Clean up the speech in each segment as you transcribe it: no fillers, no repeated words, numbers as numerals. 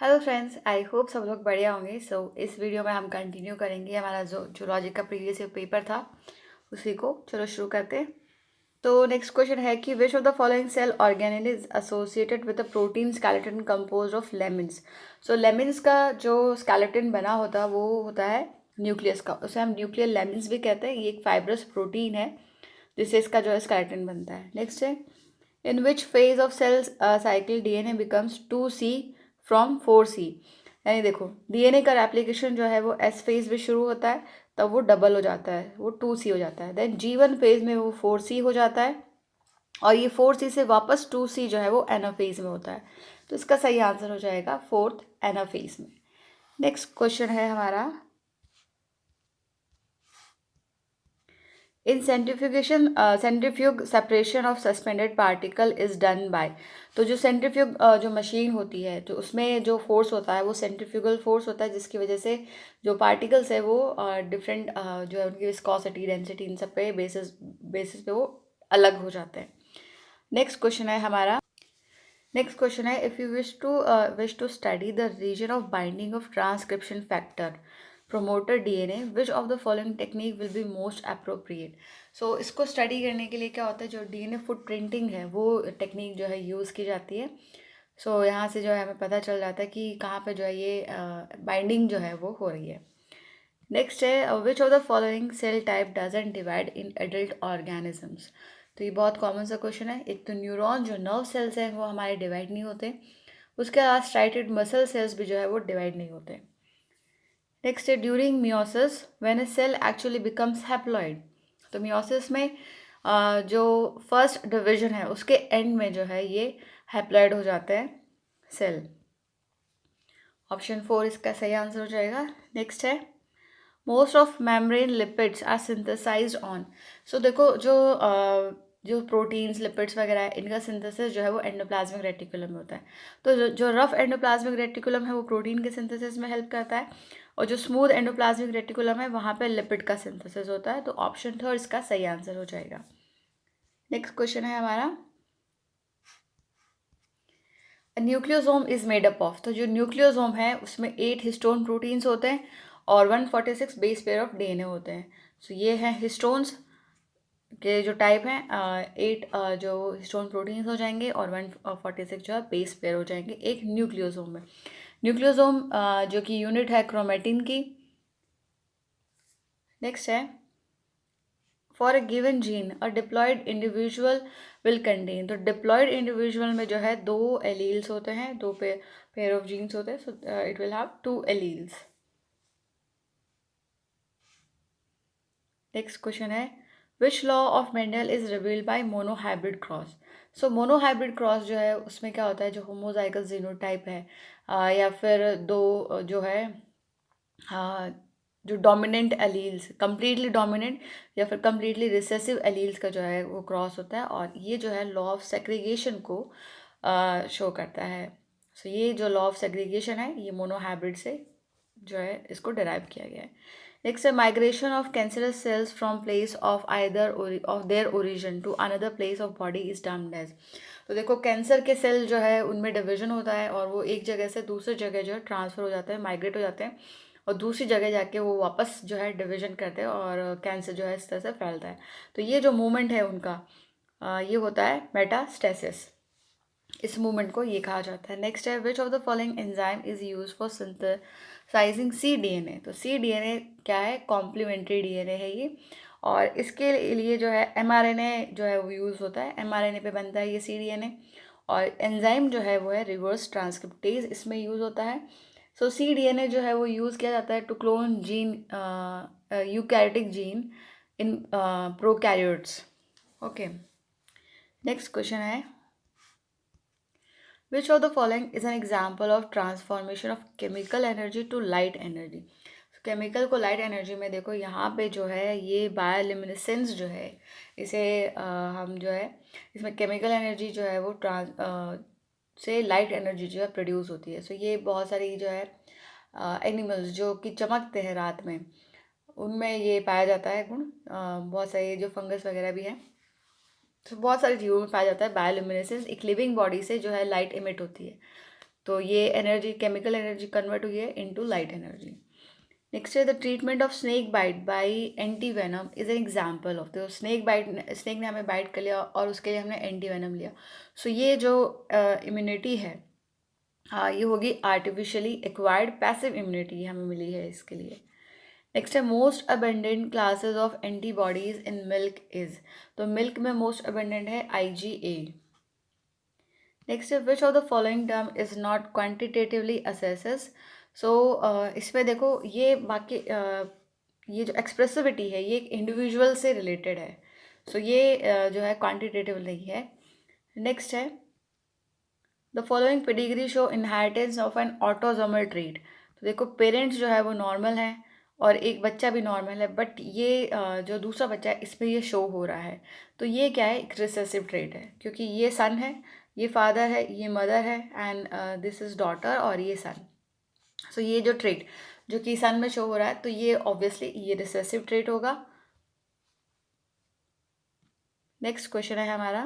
Hello friends, I hope सब लोग बढ़िया होंगे। इस वीडियो में हम कंटिन्यू करेंगे हमारा जो जूलॉजी का प्रीवियस ईयर पेपर था उसी को। चलो शुरू करते हैं। तो नेक्स्ट क्वेश्चन है कि which of the following cell organelle is associated with the protein skeleton compose of lamins. So lamins का जो स्केलेटन बना होता है वो होता है न्यूक्लियस का, उसे हम न्यूक्लियर लेमिन्स भी कहते हैं। ये एक फाइब्रस प्रोटीन है जिससे इसका जो है स्केलेटन बनता है। नेक्स्ट है in which phase of cells cycle DNA becomes 2C from 4C। यानी देखो डीएनए का रेप्लिकेशन जो है वो एस फेज में शुरू होता है, तब वो डबल हो जाता है, वो 2C हो जाता है। देन G1 फेज में वो 4C हो जाता है और ये 4C से वापस 2C जो है वो एनाफेज में होता है। तो इसका सही आंसर हो जाएगा फोर्थ एनाफेज में। नेक्स्ट क्वेश्चन है हमारा in centrifugation centrifuge separation of suspended particle is done by. तो जो सेंट्रीफ्यूग जो मशीन होती है तो उसमें जो फोर्स होता है वो सेंट्रीफ्यूगल फोर्स होता है, जिसकी वजह से जो पार्टिकल्स है वो डिफरेंट जो है उनकी विस्कोसिटी डेंसिटी इन सब पे बेसिस पे वो अलग हो जाते हैं। नेक्स्ट क्वेश्चन है हमारा if you wish to study the region of binding of transcription factor promoter DNA which of the following technique will be most appropriate. So इसको स्टडी करने के लिए क्या होता है, जो डीएनए फुट प्रिंटिंग है वो टेक्निक जो है यूज़ की जाती है। यहाँ से जो है हमें पता चल जाता है कि कहाँ पे जो है ये बाइंडिंग जो है वो हो रही है। नेक्स्ट है which of the following cell type doesn't divide in adult organisms. तो ये बहुत कॉमन सा क्वेश्चन है। एक तो न्यूरॉन जो नर्व सेल्स हैं वो हमारे डिवाइड नहीं होते, उसके अलावा स्ट्राइटेड मसल सेल्स भी जो है वो डिवाइड नहीं होते। नेक्स्ट है during meiosis when a cell actually becomes haploid. तो मियोसिस में जो फर्स्ट डिवीजन है उसके एंड में जो है ये हैप्लॉइड हो जाते हैं सेल। ऑप्शन 4 इसका सही आंसर हो जाएगा। नेक्स्ट है most of membrane lipids are synthesized on. So देखो जो प्रोटीन्स लिपिड्स वगैरह है इनका सिंथेसिस जो है वो एंडोप्लाज्मिक रेटिकुलम में होता है। तो जो रफ एंडोप्लाज्मिक रेटिकुलम है वो प्रोटीन के सिंथेसिस में हेल्प करता है, और जो स्मूथ एंडोप्लाज्मिक रेटिकुलम है वहाँ पे लिपिड का सिंथेसिस होता है। तो ऑप्शन 3 इसका सही आंसर हो जाएगा। नेक्स्ट क्वेश्चन है हमारा nucleosome is made up of. तो जो न्यूक्लियोसोम है उसमें 8 हिस्टोन प्रोटीन्स होते हैं और 146 बेस पेयर ऑफ डीएनए होते हैं। ये हैं हिस्टोन्स के जो टाइप हैं, 8 जो हिस्टोन प्रोटीन्स हो जाएंगे और 146 जो है बेस पेयर हो जाएंगे एक न्यूक्लियोसोम में। न्यूक्लियोसोम जो कि यूनिट है क्रोमेटिन की। नेक्स्ट है for a given gene a diploid individual will contain. तो डिप्लॉयड इंडिविजुअल में जो है 2 एलील्स होते हैं, 2 पेयर ऑफ जीन्स होते हैं। So it will have 2 alleles. Next question है which law of Mendel is revealed by monohybrid cross. Monohybrid cross जो है उसमें क्या होता है, जो होमोजाइगस जीनोटाइप है या फिर दो जो है जो डोमिनेंट एलील्स कम्प्लीटली डोमिनेंट या फिर कम्प्लीटली रिसेसिव एलील्स का जो है वो क्रॉस होता है, और ये जो है लॉ ऑफ सेग्रीगेशन को शो करता है। ये जो लॉ ऑफ सेग्रीगेशन है ये मोनोहाइब्रिड से जो है इसको डिराइव किया गया है। नेक्स्ट है migration of cancerous cells from place of either of their origin to another place of body is termed as. तो देखो कैंसर के सेल जो है उनमें डिवीजन होता है और वो एक जगह से दूसरी जगह जो है ट्रांसफ़र हो जाते हैं, माइग्रेट हो जाते हैं, और दूसरी जगह जाके वो वापस जो है डिवीजन करते हैं और कैंसर जो है इस तरह से फैलता है। तो ये जो मूवमेंट है उनका ये होता है मेटास्टेसिस। इस मूवमेंट को ये कहा जाता है। नेक्स्ट है which of the following enzyme is use for synthesizing C DNA. तो सी डीएनए क्या है, कॉम्प्लीमेंट्री डीएनए है ये, और इसके लिए जो है एमआरएनए जो है वो यूज़ होता है। एमआरएनए पे बनता है ये सी डीएनए, और एंजाइम जो है वो है रिवर्स ट्रांसक्रिप्टेज, इसमें यूज़ होता है। सी डीएनए जो है वो यूज़ किया जाता है to clone gene eukaryotic gene in prokaryotes. Okay. Next question है Which of the following is an example of transformation of chemical energy to light energy? Chemical को लाइट एनर्जी में देखो यहाँ पे जो है ये बायोल्यूमिनेसेंस जो है इसे हम जो है इसमें केमिकल एनर्जी जो है वो से लाइट एनर्जी जो है प्रोड्यूस होती है। ये बहुत सारी जो है एनिमल्स जो कि चमकते हैं रात में उनमें ये पाया जाता है गुण। बहुत सारे जो फंगस वगैरह भी हैं, बहुत सारी जीवों में पाया जाता है बायोल्यूमिनेसेंस। एक लिविंग बॉडी से जो है लाइट इमिट होती है। तो ये एनर्जी, केमिकल एनर्जी कन्वर्ट हुई है इनटू लाइट एनर्जी। नेक्स्ट है the treatment of snake bite by anti venom is an example of, तो स्नेक ने हमें बाइट कर लिया और उसके लिए हमने एंटी वेनम लिया। सो ये जो इम्यूनिटी है, हाँ, ये होगी आर्टिफिशियली एक्वायर्ड पैसिव इम्यूनिटी, हमें मिली है इसके लिए। नेक्स्ट है most abundant classes of antibodies in milk is, तो मिल्क में मोस्ट अबेंडेंट है IgA। नेक्स्ट है which of the following term is not quantitatively assesses, so इसमें देखो ये बाकी ये जो एक्सप्रेसिविटी है ये एक इंडिविजुअल से रिलेटेड है, सो ये जो है क्वान्टिटेटिव नहीं है। नेक्स्ट है the following pedigree show inheritance of an autosomal trait, तो देखो पेरेंट्स जो है वो नॉर्मल हैं और एक बच्चा भी नॉर्मल है, बट ये जो दूसरा बच्चा है इसमें ये शो हो रहा है, तो ये क्या है, एक रिसेसिव ट्रेट है, क्योंकि ये सन है, ये फादर है, ये मदर है, एंड दिस इज़ डॉटर और ये सन। सो ये जो ट्रेट जो कि सन में शो हो रहा है, तो ये ऑब्वियसली ये रिसेसिव ट्रेट होगा। नेक्स्ट क्वेश्चन है हमारा,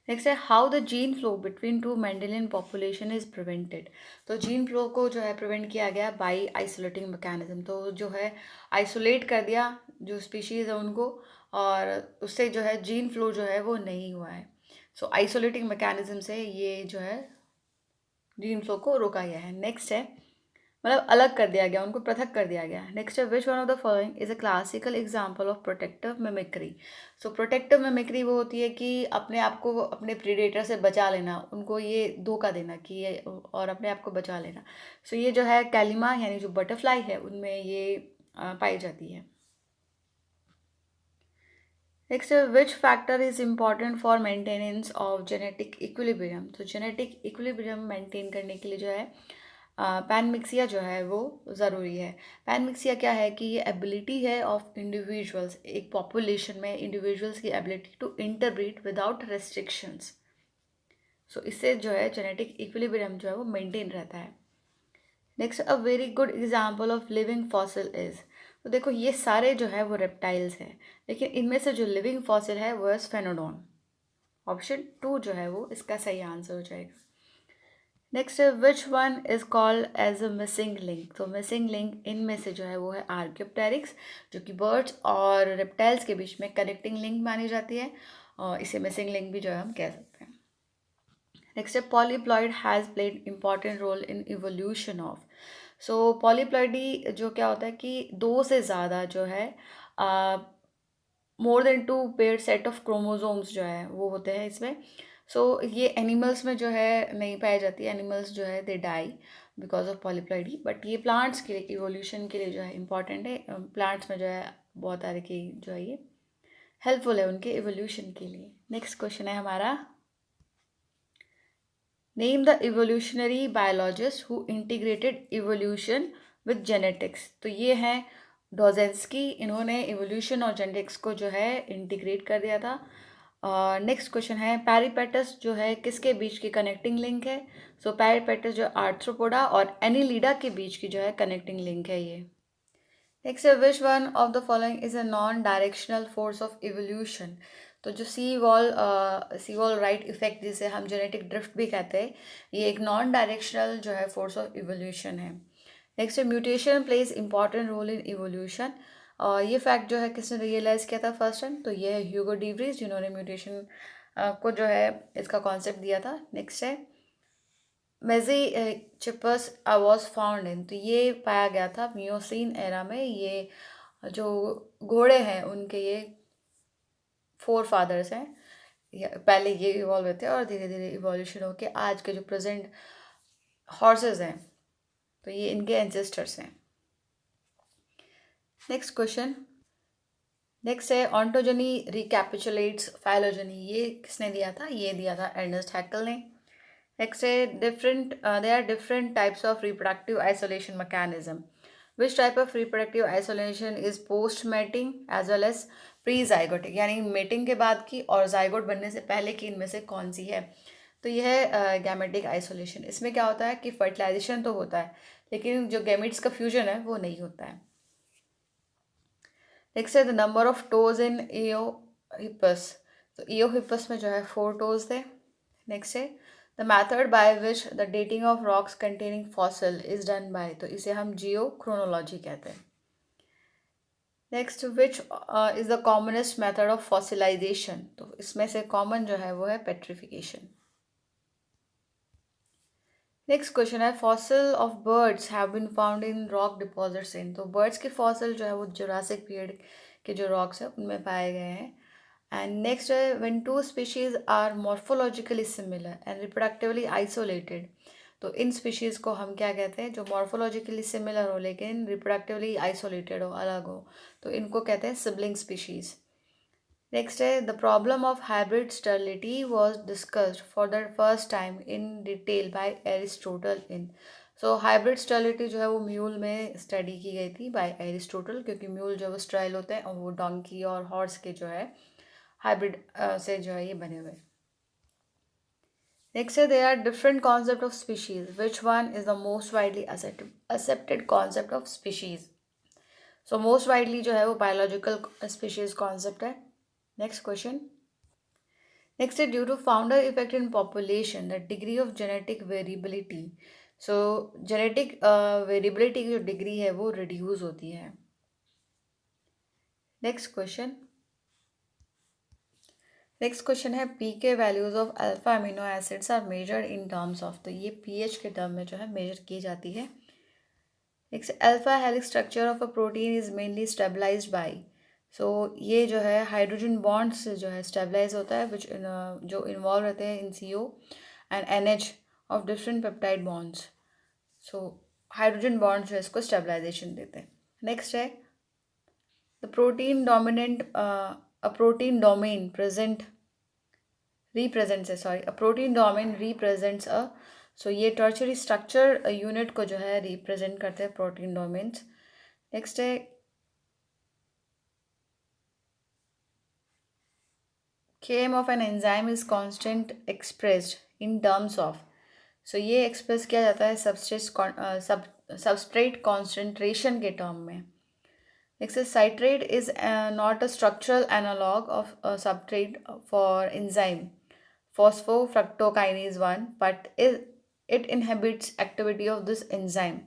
नेक्स्ट है how the gene flow between two Mendelian population is prevented, तो जीन फ्लो को जो है प्रिवेंट किया गया बाय आइसोलेटिंग मैकेनिज्म, तो जो है आइसोलेट कर दिया जो स्पीशीज़ है उनको, और उससे जो है जीन फ्लो जो है वो नहीं हुआ है। सो आइसोलेटिंग मैकेनिज्म से ये जो है जीन फ्लो को रोका गया है। नेक्स्ट है मतलब अलग कर दिया गया, उनको पृथक कर दिया गया। नेक्स्ट है which one of the following is a classical example of protective mimicry, so protective mimicry वो होती है कि अपने आप को अपने प्रीडेटर से बचा लेना, उनको ये धोखा देना कि ये, और अपने आप को बचा लेना। सो ये जो है कैलिमा यानी जो बटरफ्लाई है उनमें ये पाई जाती है। Next which factor is important for maintenance of genetic equilibrium, तो जेनेटिक इक्विलिब्रियम मेंटेन करने के लिए जो है पैनमिक्सिया जो है वो ज़रूरी है। पैनमिक्सिया क्या है कि ये एबिलिटी है ऑफ इंडिविजुअल्स, एक पॉपुलेशन में इंडिविजुअल्स की ability to interbreed without restrictions. So इससे जो है जेनेटिक इक्विलिब्रियम जो है वो मेंटेन रहता है। Next a very good example of living fossil is, तो देखो ये सारे जो है वो रेप्टाइल्स हैं, लेकिन इनमें से जो लिविंग फॉसिल है वो है स्फेनोडॉन। ऑप्शन 2 जो है वो इसका सही आंसर हो जाएगा। Next which one is called as a missing link, तो मिसिंग लिंक इनमें से जो है वो है आर्क्योप्टेरिक्स, जो कि बर्ड्स और रेप्टाइल्स के बीच में कनेक्टिंग लिंक मानी जाती है, और इसे मिसिंग लिंक भी जो है हम कह सकते हैं। नेक्स्ट है polyploid has played important role in evolution of, so polyploidy जो क्या होता है कि दो से ज़्यादा जो है more than 2 pair set of chromosomes जो है वो होते हैं इसमें। सो ये एनिमल्स में जो है नहीं पाई जाती, एनिमल्स जो है they die because of polyploidy, but ये प्लांट्स के लिए इवोल्यूशन के लिए जो है इम्पॉर्टेंट है। प्लांट्स में जो है बहुत सारे की जो है ये हेल्पफुल है उनके इवोल्यूशन के लिए। नेक्स्ट क्वेश्चन है हमारा, name the evolutionary biologist who integrated evolution with genetics, तो ये हैं डोजेंस्की, इन्होंने इवोल्यूशन और जेनेटिक्स को जो है इंटीग्रेट कर दिया था। नेक्स्ट क्वेश्चन है पैरीपेटस जो है किसके बीच की कनेक्टिंग लिंक है, सो पैरीपेटस जो आर्थ्रोपोडा और एनिलीडा के बीच की जो है कनेक्टिंग लिंक है ये। नेक्स्ट है which one of the following is a non directional force of evolution, तो जो सी वॉल राइट इफेक्ट जिसे हम जेनेटिक ड्रिफ्ट भी कहते हैं, ये एक नॉन डायरेक्शनल जो है फोर्स ऑफ इवोल्यूशन है। नेक्स्ट है mutation plays important role in evolution, और ये फैक्ट जो है किसने रियलाइज किया था फर्स्ट टाइम, तो ये है ह्यूगो डिवरीज जिन्होंने म्यूटेशन को जो है इसका कॉन्सेप्ट दिया था। नेक्स्ट है मेज़ीचिपस वॉज फाउंड इन, तो ये पाया गया था मियोसीन एरा में, ये जो घोड़े हैं उनके ये फोर फादर्स हैं, पहले ये इवॉल्व हुए थे और धीरे धीरे इवोल्यूशन होके आज के जो प्रेजेंट हॉर्सेस हैं तो ये इनके एंसेस्टर्स हैं। नेक्स्ट क्वेश्चन, नेक्स्ट है ऑन्टोजनी रिकैपिचुलेट्स फाइलोजनी, ये किसने दिया था, ये दिया था अर्नेस्ट हैक्कल ने। नेक्स्ट है there are different types of reproductive isolation mechanism. Which type of reproductive isolation is post mating as well as pre-zygotic, यानी मेटिंग के बाद की और जाइगोट बनने से पहले की इनमें से कौन सी है, तो यह है गैमेटिक आइसोलेशन। इसमें क्या होता है कि फर्टिलाइजेशन तो होता है लेकिन जो गैमेट्स का फ्यूजन है वो नहीं होता है। नेक्स्ट है द नंबर ऑफ टोज इन ईओहिपस, तो ईओहिपस में जो है 4 टोज थे। नेक्स्ट है the method by which the dating of rocks containing fossil is done by, तो इसे हम जियो क्रोनोलॉजी कहते हैं। Next which is the commonest method of fossilization, तो इसमें से कॉमन जो है वो है पेट्रिफिकेशन। नेक्स्ट क्वेश्चन है fossil of birds have been found in rock deposits in, तो बर्ड्स के फॉसिल जो है वो जुरासिक पीरियड के जो रॉक्स है उनमें पाए गए हैं। एंड नेक्स्ट है when two species are morphologically similar and reproductively isolated, तो इन स्पीशीज़ को हम क्या कहते हैं, जो मॉर्फोलॉजिकली सिमिलर हो लेकिन रिप्रोडक्टिवली आइसोलेटेड हो, अलग हो, तो इनको कहते हैं सिबलिंग स्पीशीज़। नेक्स्ट है the problem of hybrid sterility was discussed for the first time in detail by Aristotle in, so hybrid sterility जो है वो म्यूल में स्टडी की गई थी बाय एरिस्टोटल, क्योंकि म्यूल जो वो स्टेराइल होते हैं और वो डोंकी और हॉर्स के जो है हाइब्रिड से जो है ये बने हुए। नेक्स्ट है there are different concept of species, which one is the most widely accepted concept of species, so most widely जो है वो बायोलॉजिकल स्पीशीज कॉन्सेप्ट है। नेक्स्ट क्वेश्चन, नेक्स्ट है due to founder effect in population the degree of genetic variability, so genetic variability की जो degree है वो reduce होती है। नेक्स्ट क्वेश्चन, नेक्स्ट क्वेश्चन है P K values of alpha amino acids are measured in terms of, तो ये pH के टर्म में जो है मेजर की जाती है। Next alpha helix structure of a protein is mainly stabilized by, so ये जो है हाइड्रोजन बॉन्ड से जो है स्टेबलाइज होता है विच जो इन्वॉल्व रहते हैं in C O and N H of different peptide bonds, so hydrogen bond जो है इसको स्टेबलाइजेशन देते हैं। नेक्स्ट है the protein dominant a protein domain represents a protein domain represents a, so ये tertiary structure unit को जो है represent करते हैं protein domains। next है km of an enzyme is constant expressed in terms of, so ये express किया जाता है substrate concentration के term में। next is citrate is not a structural analog of a substrate for enzyme phosphofructokinase 1 but it inhibits activity of this enzyme,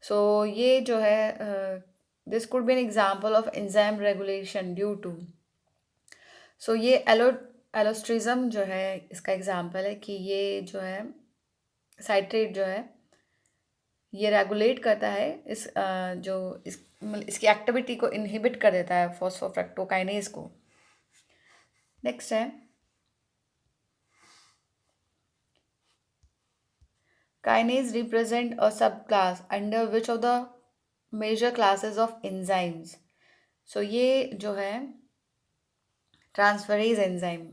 so ये जो है this could be an example of enzyme regulation due to, so ये एलोस्ट्रिज्म जो है इसका example है कि ये जो है साइट्रेट जो है ये रेगुलेट करता है इस जो इसकी एक्टिविटी को इनहिबिट कर देता है फॉस्फोफ्रक्टोकाइनेज को। नेक्स्ट है kinase represent a subclass under which of the major classes of enzymes, so ये जो है ट्रांसफरेज एंजाइम।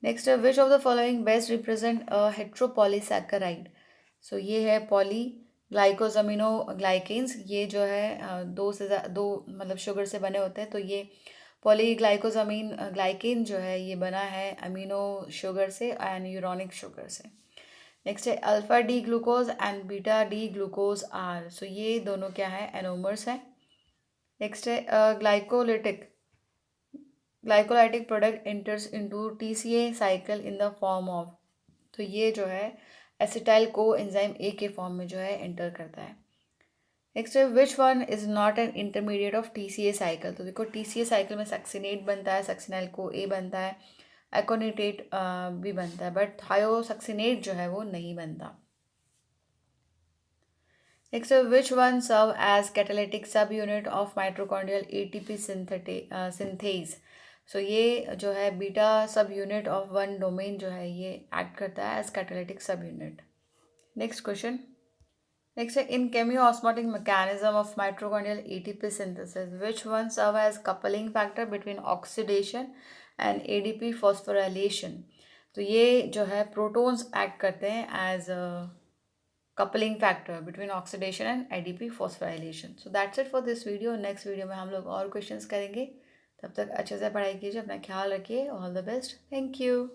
नेक्स्ट है which of the following best represent a heteropolysaccharide, so ये है पॉली ग्लाइकोजमिनो ग्लाइकेन्स, ये जो है दो मतलब शुगर से बने होते हैं, तो ये पॉलीग्लाइकोजमीन ग्लाइकेन जो है ये बना है अमीनो शुगर से एंड यूरोनिक शुगर से। नेक्स्ट है alpha D glucose and beta D glucose are, so ये दोनों क्या है एनोमर्स है। नेक्स्ट है glycolytic product enters into TCA cycle in the form of, तो ये जो है एसिटाइल को एंजाइम ए के फॉर्म में जो है एंटर करता है। नेक्स्ट है which one is not an intermediate of TCA cycle, तो देखो टीसीए साइकिल में सक्सिनेट बनता है, सक्सिनाइल को ए बनता है, एकोनिटेट भी बनता है, बट थायोसक्सिनेट जो है वो नहीं बनता। नेक्स्ट है which one serve as catalytic सब unit of mitochondrial ATP synthase, so ये जो है बीटा सब यूनिट ऑफ वन डोमेन जो है ये एक्ट करता है एज कैटालिटिक सब यूनिट। नेक्स्ट क्वेश्चन, नेक्स्ट है in chemiosmotic mechanism of mitochondrial ATP synthesis, which one serve as coupling factor between oxidation and ADP phosphorylation, तो ये जो है प्रोटॉन्स एक्ट करते हैं as coupling factor between oxidation and ADP phosphorylation। So that's it for this video. Next video में हम लोग और क्वेश्चंस करेंगे, तब तक अच्छे से पढ़ाई कीजिए, अपना ख्याल रखिए, all the best, thank you.